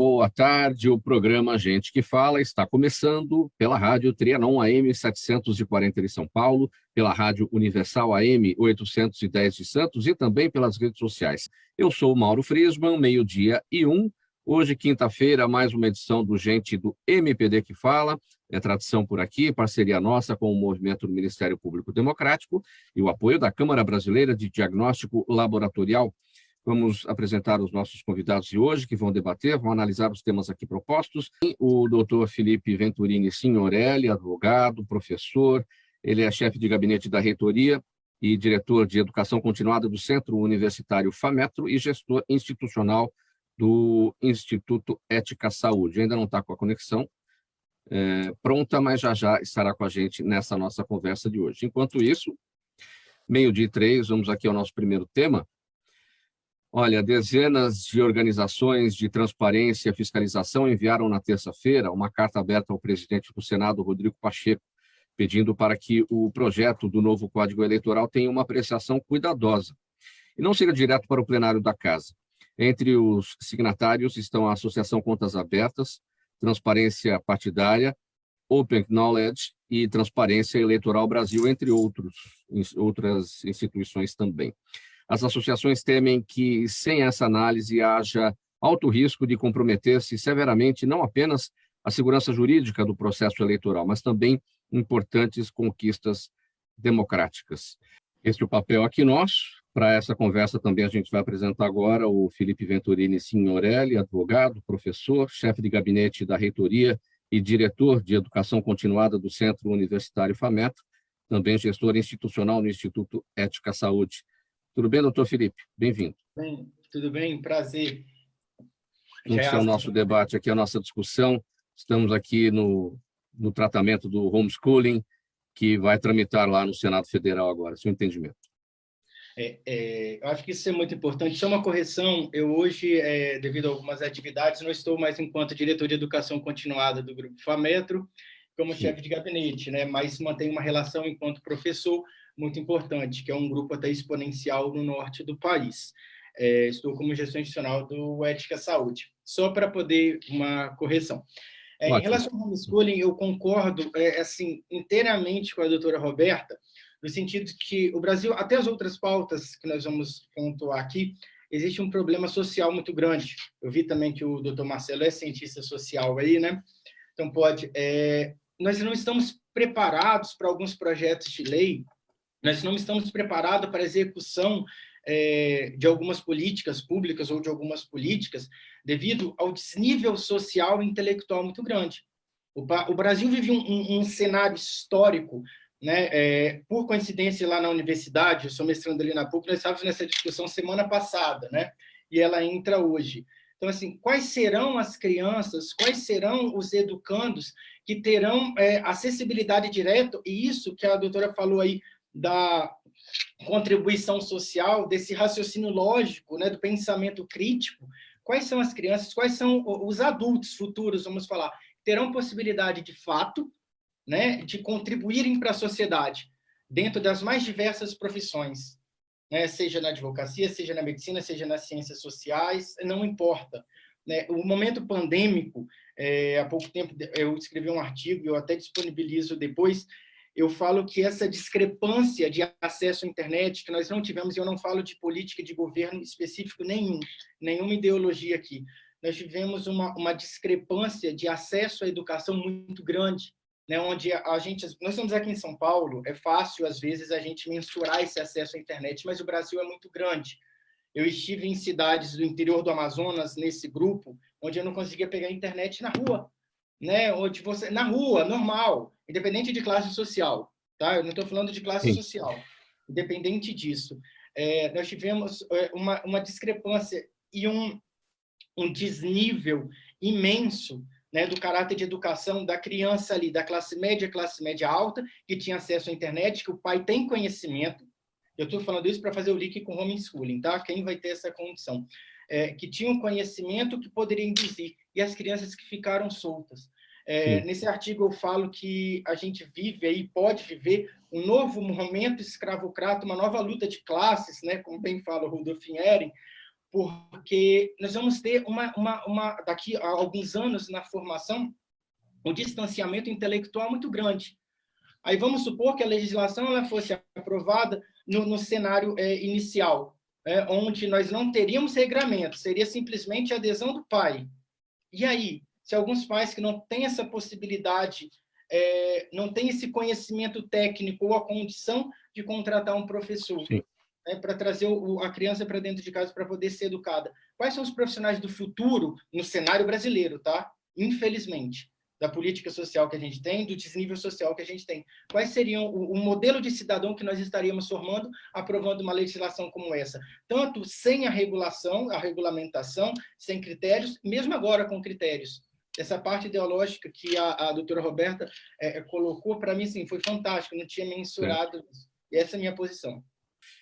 boa tarde. O programa Gente que Fala está começando pela Rádio Trianon AM 740 de São Paulo, pela Rádio Universal AM 810 de Santos e também pelas redes sociais. Eu sou o Mauro Friesman, 12:01. Hoje, quinta-feira, mais uma edição do Gente do MPD que Fala. É tradição por aqui, parceria nossa com o movimento do Ministério Público Democrático e o apoio da Câmara Brasileira de Diagnóstico Laboratorial. Vamos apresentar os nossos convidados de hoje, que vão debater, vão analisar os temas aqui propostos. O doutor Felipe Venturini Signorelli, advogado, professor, ele é chefe de gabinete da reitoria e diretor de educação continuada do Centro Universitário FAMetro e gestor institucional do Instituto Ética Saúde. Ainda não está com a conexão pronta, mas já estará com a gente nessa nossa conversa de hoje. Enquanto isso, 12:03, vamos aqui ao nosso primeiro tema. Olha, dezenas de organizações de transparência e fiscalização enviaram na terça-feira uma carta aberta ao presidente do Senado, Rodrigo Pacheco, pedindo para que o projeto do novo Código Eleitoral tenha uma apreciação cuidadosa e não siga direto para o plenário da Casa. Entre os signatários estão a Associação Contas Abertas, Transparência Partidária, Open Knowledge e Transparência Eleitoral Brasil, entre outras instituições também. As associações temem que, sem essa análise, haja alto risco de comprometer-se severamente não apenas a segurança jurídica do processo eleitoral, mas também importantes conquistas democráticas. Este é o papel aqui nosso. Para essa conversa também a gente vai apresentar agora o Felipe Venturini Signorelli, advogado, professor, chefe de gabinete da reitoria e diretor de educação continuada do Centro Universitário FAMetro, também gestor institucional no Instituto Ética Saúde. Tudo bem, doutor Felipe? Bem-vindo. Bem, tudo bem, prazer. Esse é o nosso debate aqui, a nossa discussão. Estamos aqui no tratamento do homeschooling, que vai tramitar lá no Senado Federal agora, seu entendimento. Eu acho que isso é muito importante. Isso é uma correção. Eu hoje, devido a algumas atividades, não estou mais enquanto diretor de educação continuada do Grupo FAMetro, como chefe de gabinete, né? Mas mantenho uma relação enquanto professor muito importante, que é um grupo até exponencial no norte do país. Estou como gestor institucional do Ética Saúde. Só para poder uma correção. Em relação ao homeschooling, eu concordo assim, inteiramente com a doutora Roberta, no sentido de que o Brasil, até as outras pautas que nós vamos pontuar aqui, existe um problema social muito grande. Eu vi também que o doutor Marcelo é cientista social aí, né? Então, nós não estamos preparados para alguns projetos de lei, nós não estamos preparados para a execução de algumas políticas públicas ou de algumas políticas devido ao desnível social e intelectual muito grande. O Brasil vive um cenário histórico, né? Por coincidência, lá na universidade, eu sou mestrando ali na PUC, nós estávamos nessa discussão semana passada, né? E ela entra hoje. Então, assim, quais serão as crianças, quais serão os educandos que terão acessibilidade direta, e isso que a doutora falou aí, da contribuição social, desse raciocínio lógico, né, do pensamento crítico, quais são as crianças, quais são os adultos futuros, vamos falar, terão possibilidade de fato, né, de contribuírem para a sociedade, dentro das mais diversas profissões, né, seja na advocacia, seja na medicina, seja nas ciências sociais, não importa. Né? O momento pandêmico, há pouco tempo eu escrevi um artigo, eu até disponibilizo depois, eu falo que essa discrepância de acesso à internet que nós não tivemos, e eu não falo de política de governo específico nenhuma ideologia aqui, nós tivemos uma discrepância de acesso à educação muito grande, né, onde nós estamos aqui em São Paulo, é fácil às vezes a gente mensurar esse acesso à internet, mas o Brasil é muito grande. Eu estive em cidades do interior do Amazonas, nesse grupo, onde eu não conseguia pegar internet na rua, né? Onde na rua, normal, independente de classe social, tá? Eu não estou falando de classe social, independente disso. Nós tivemos uma discrepância e um desnível imenso, né, do caráter de educação da criança ali, da classe média alta, que tinha acesso à internet, que o pai tem conhecimento. Eu estou falando isso para fazer o link com homeschooling, tá? Quem vai ter essa condição? Que tinha um conhecimento que poderia induzir, e as crianças que ficaram soltas. Nesse artigo eu falo que a gente vive aí, pode viver um novo momento escravocrata, uma nova luta de classes, né? Como bem fala o Rudolf Ehring, porque nós vamos ter daqui a alguns anos na formação, um distanciamento intelectual muito grande. Aí vamos supor que a legislação ela fosse aprovada no cenário inicial, onde nós não teríamos regramento, seria simplesmente a adesão do pai. E aí, se alguns pais que não têm essa possibilidade, não têm esse conhecimento técnico ou a condição de contratar um professor para trazer a criança para dentro de casa para poder ser educada, quais são os profissionais do futuro no cenário brasileiro, tá? Infelizmente, da política social que a gente tem, do desnível social que a gente tem. Quais seriam o modelo de cidadão que nós estaríamos formando aprovando uma legislação como essa? Tanto sem a regulação, a regulamentação, sem critérios, mesmo agora com critérios. Essa parte ideológica que a doutora Roberta colocou, para mim, sim, foi fantástico, não tinha mensurado isso. E essa é a minha posição.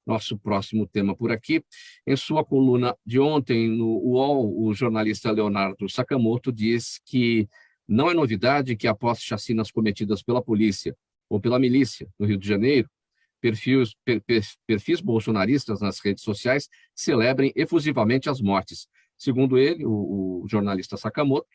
Nosso próximo tema por aqui. Em sua coluna de ontem, no UOL, o jornalista Leonardo Sakamoto diz que não é novidade que, após chacinas cometidas pela polícia ou pela milícia no Rio de Janeiro, perfis bolsonaristas nas redes sociais celebrem efusivamente as mortes. Segundo ele, o jornalista Sakamoto,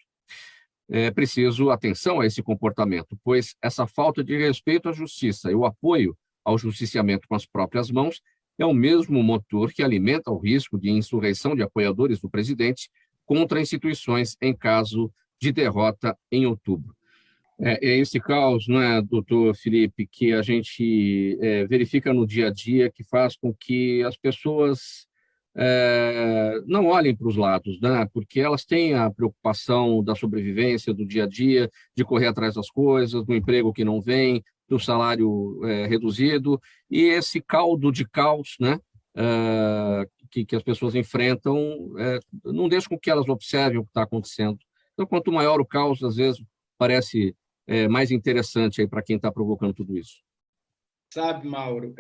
é preciso atenção a esse comportamento, pois essa falta de respeito à justiça e o apoio ao justiciamento com as próprias mãos é o mesmo motor que alimenta o risco de insurreição de apoiadores do presidente contra instituições em caso de derrota em outubro. É esse caos, não é, doutor Felipe, que a gente verifica no dia a dia, que faz com que as pessoas não olhem para os lados, né? Porque elas têm a preocupação da sobrevivência do dia a dia, de correr atrás das coisas, do emprego que não vem, do salário reduzido, e esse caldo de caos, né? Que as pessoas enfrentam, não deixa com que elas observem o que está acontecendo. Então, quanto maior o caos, às vezes, parece mais interessante para quem está provocando tudo isso. Sabe, Mauro,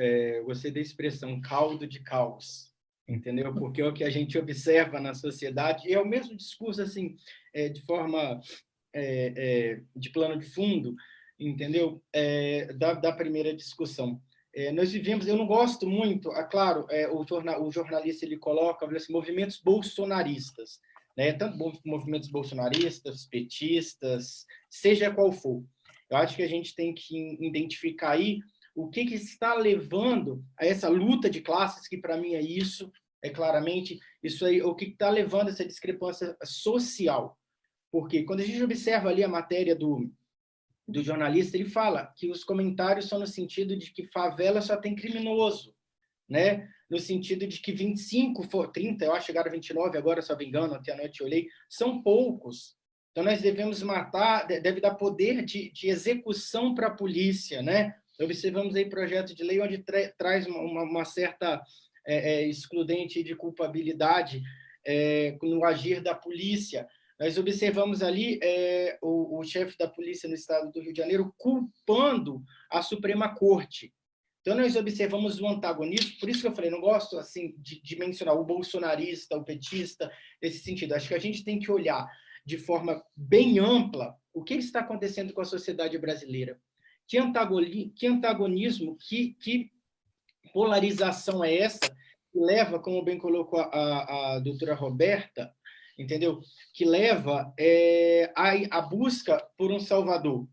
gostei da expressão caldo de caos, entendeu? Porque é o que a gente observa na sociedade, e é o mesmo discurso, assim, de forma de plano de fundo, entendeu? Da primeira discussão. Nós vivemos, eu não gosto muito, claro, o jornalista ele coloca assim, movimentos bolsonaristas, né? Tanto movimentos bolsonaristas, petistas, seja qual for. Eu acho que a gente tem que identificar aí o que está levando a essa luta de classes, que para mim é isso, claramente, isso aí, o que está levando a essa discrepância social. Porque quando a gente observa ali a matéria do jornalista, ele fala que os comentários são no sentido de que favela só tem criminoso, né? No sentido de que 25, 30, eu acho que chegaram a 29, agora, se eu não me engano, até a noite eu olhei, são poucos. Então, nós devemos matar, deve dar poder de execução para a polícia, né? Observamos aí projeto de lei onde traz uma certa excludente de culpabilidade no agir da polícia. Nós observamos ali o chefe da polícia no estado do Rio de Janeiro culpando a Suprema Corte. Então, nós observamos o antagonismo, por isso que eu falei, não gosto assim de mencionar o bolsonarista, o petista, nesse sentido. Acho que a gente tem que olhar de forma bem ampla o que está acontecendo com a sociedade brasileira. Que antagonismo, que polarização é essa que leva, como bem colocou a doutora Roberta, entendeu? Que leva a busca por um salvador,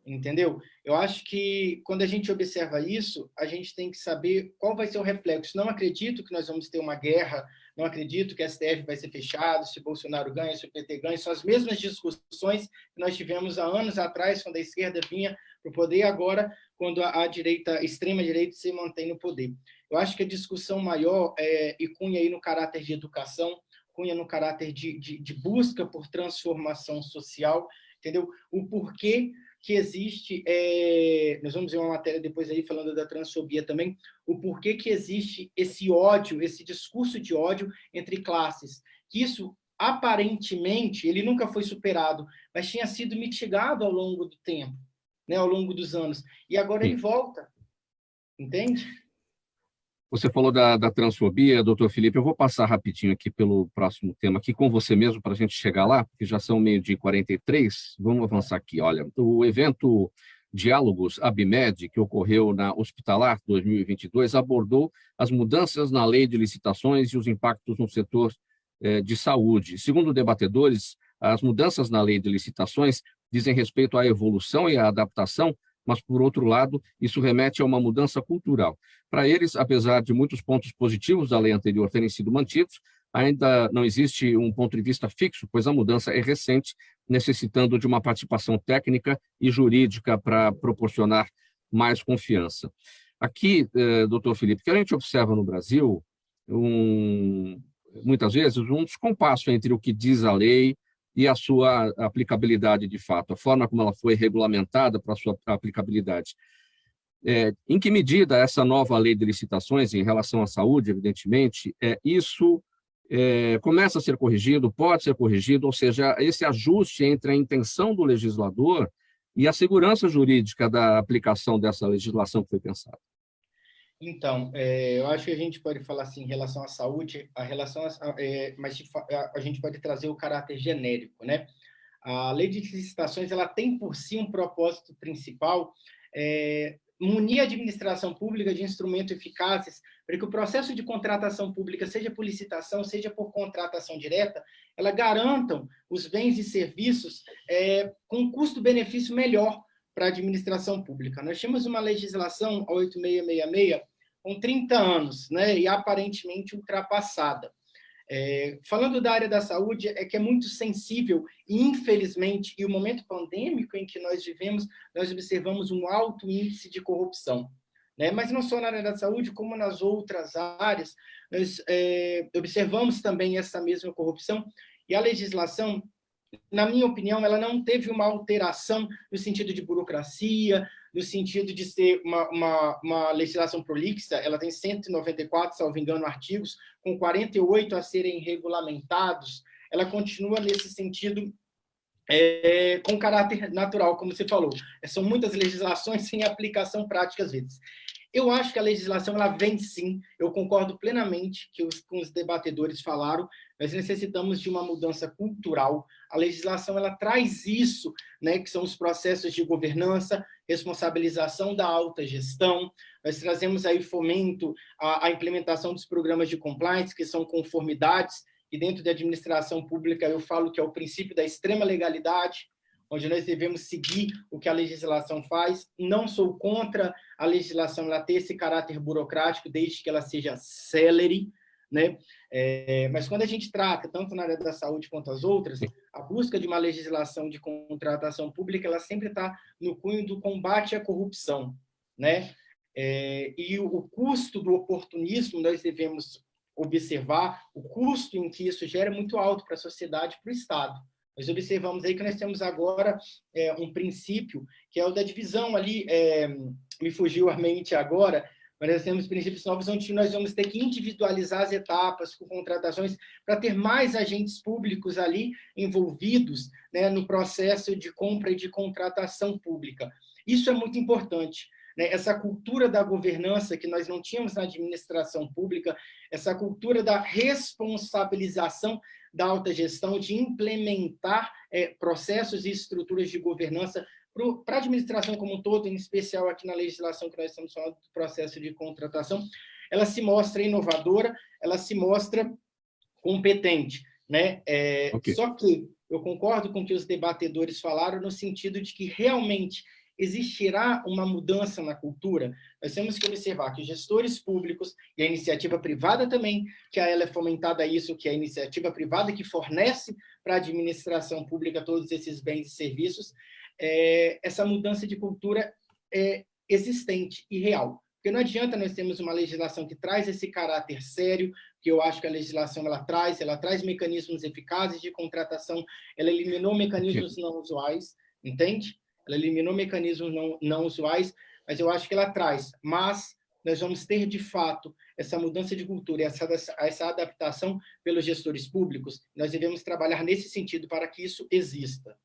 entendeu? Eu acho que quando a gente observa isso, a gente tem que saber qual vai ser o reflexo. Não acredito que nós vamos ter uma guerra, não acredito que a STF vai ser fechado, se Bolsonaro ganha, se o PT ganha, são as mesmas discussões que nós tivemos há anos atrás, quando a esquerda vinha para o poder, agora, quando a direita, a extrema-direita se mantém no poder. Eu acho que a discussão maior e cunha aí no caráter de educação, cunha no caráter de busca por transformação social, entendeu? O porquê que existe, nós vamos ver uma matéria depois aí falando da transfobia também, o porquê que existe esse ódio, esse discurso de ódio entre classes, que isso, aparentemente, ele nunca foi superado, mas tinha sido mitigado ao longo do tempo, né, ao longo dos anos, e agora ele volta, entende? Você falou da transfobia, doutor Felipe, eu vou passar rapidinho aqui pelo próximo tema, aqui com você mesmo, para a gente chegar lá, porque já são 12h43, vamos avançar aqui. Olha, o evento Diálogos Abimed, que ocorreu na Hospitalar 2022, abordou as mudanças na lei de licitações e os impactos no setor de saúde. Segundo debatedores, as mudanças na lei de licitações dizem respeito à evolução e à adaptação, mas, por outro lado, isso remete a uma mudança cultural. Para eles, apesar de muitos pontos positivos da lei anterior terem sido mantidos, ainda não existe um ponto de vista fixo, pois a mudança é recente, necessitando de uma participação técnica e jurídica para proporcionar mais confiança. Aqui, doutor Felipe, o que a gente observa no Brasil, muitas vezes, um descompasso entre o que diz a lei e a sua aplicabilidade de fato, a forma como ela foi regulamentada para a sua aplicabilidade. Em que medida essa nova lei de licitações, em relação à saúde, evidentemente, isso começa a ser corrigido, pode ser corrigido, ou seja, esse ajuste entre a intenção do legislador e a segurança jurídica da aplicação dessa legislação que foi pensada? Então, eu acho que a gente pode falar assim, em relação à saúde, mas a gente pode trazer o caráter genérico, né? A lei de licitações, ela tem por si um propósito principal, munir a administração pública de instrumentos eficazes para que o processo de contratação pública, seja por licitação, seja por contratação direta, ela garantam os bens e serviços com custo-benefício melhor para a administração pública. Nós temos uma legislação, a 8666, com 30 anos, né, e aparentemente ultrapassada. Falando da área da saúde, que é muito sensível, e infelizmente, e o momento pandêmico em que nós vivemos, nós observamos um alto índice de corrupção. Né? Mas não só na área da saúde, como nas outras áreas, nós observamos também essa mesma corrupção, e a legislação, na minha opinião, ela não teve uma alteração no sentido de burocracia, no sentido de ser uma legislação prolixa. Ela tem 194, salvo engano, artigos, com 48 a serem regulamentados. Ela continua nesse sentido com caráter natural, como você falou. São muitas legislações sem aplicação prática, às vezes. Eu acho que a legislação ela vem sim, eu concordo plenamente com os debatedores falaram, nós necessitamos de uma mudança cultural. A legislação ela traz isso, né, que são os processos de governança, responsabilização da alta gestão, nós trazemos aí fomento à implementação dos programas de compliance, que são conformidades, e dentro da administração pública eu falo que é o princípio da extrema legalidade, onde nós devemos seguir o que a legislação faz. Não sou contra a legislação ela ter esse caráter burocrático, desde que ela seja célere, né? Mas quando a gente trata, tanto na área da saúde quanto as outras, a busca de uma legislação de contratação pública, ela sempre está no cunho do combate à corrupção, né? E o custo do oportunismo, nós devemos observar, o custo em que isso gera é muito alto para a sociedade e para o Estado. Nós observamos aí que nós temos agora um princípio, que é o da divisão ali, me fugiu a mente agora, mas nós temos princípios novos onde nós vamos ter que individualizar as etapas com contratações para ter mais agentes públicos ali envolvidos, né, no processo de compra e de contratação pública. Isso é muito importante. Essa cultura da governança que nós não tínhamos na administração pública, essa cultura da responsabilização da alta gestão, de implementar processos e estruturas de governança para a administração como um todo, em especial aqui na legislação que nós estamos falando do processo de contratação, ela se mostra inovadora, ela se mostra competente. Né? Okay. Só que eu concordo com o que os debatedores falaram no sentido de que realmente existirá uma mudança na cultura. Nós temos que observar que os gestores públicos e a iniciativa privada também, que ela é fomentada isso, que é a iniciativa privada que fornece para a administração pública todos esses bens e serviços, essa mudança de cultura é existente e real. Porque não adianta nós termos uma legislação que traz esse caráter sério, que eu acho que a legislação ela traz mecanismos eficazes de contratação, ela eliminou mecanismos não usuais, entende? Ela eliminou mecanismos não usuais, mas eu acho que ela traz. Mas nós vamos ter, de fato, essa mudança de cultura, essa adaptação pelos gestores públicos. Nós devemos trabalhar nesse sentido para que isso exista.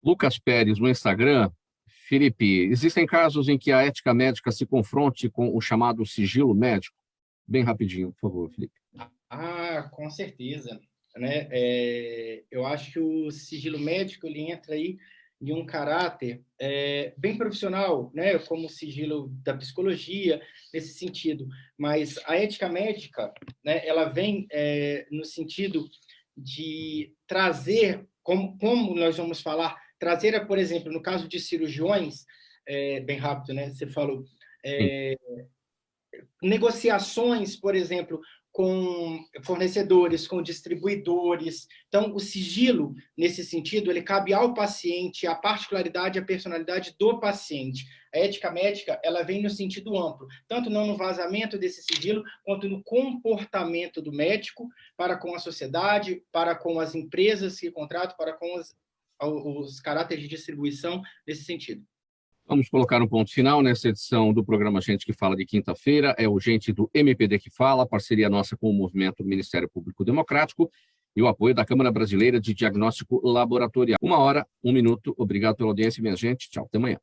Lucas Pérez, no Instagram. Felipe, existem casos em que a ética médica se confronte com o chamado sigilo médico? Bem rapidinho, por favor, Felipe. Com certeza. Né? Eu acho que o sigilo médico ele entra aí de um caráter bem profissional, né, como o sigilo da psicologia, nesse sentido. Mas a ética médica, né, ela vem no sentido de trazer, como nós vamos falar, trazer, por exemplo, no caso de cirurgiões, bem rápido, né, você falou, negociações, por exemplo, com fornecedores, com distribuidores. Então, o sigilo, nesse sentido, ele cabe ao paciente, à particularidade, à personalidade do paciente. A ética médica, ela vem no sentido amplo, tanto não no vazamento desse sigilo, quanto no comportamento do médico para com a sociedade, para com as empresas que contratam, para com os caráteres de distribuição, nesse sentido. Vamos colocar um ponto final nessa edição do programa Gente que Fala de quinta-feira. É o Gente do MPD que Fala, parceria nossa com o Movimento Ministério Público Democrático e o apoio da Câmara Brasileira de Diagnóstico Laboratorial. 1 hora, 1 minuto. Obrigado pela audiência, minha gente. Tchau, até amanhã.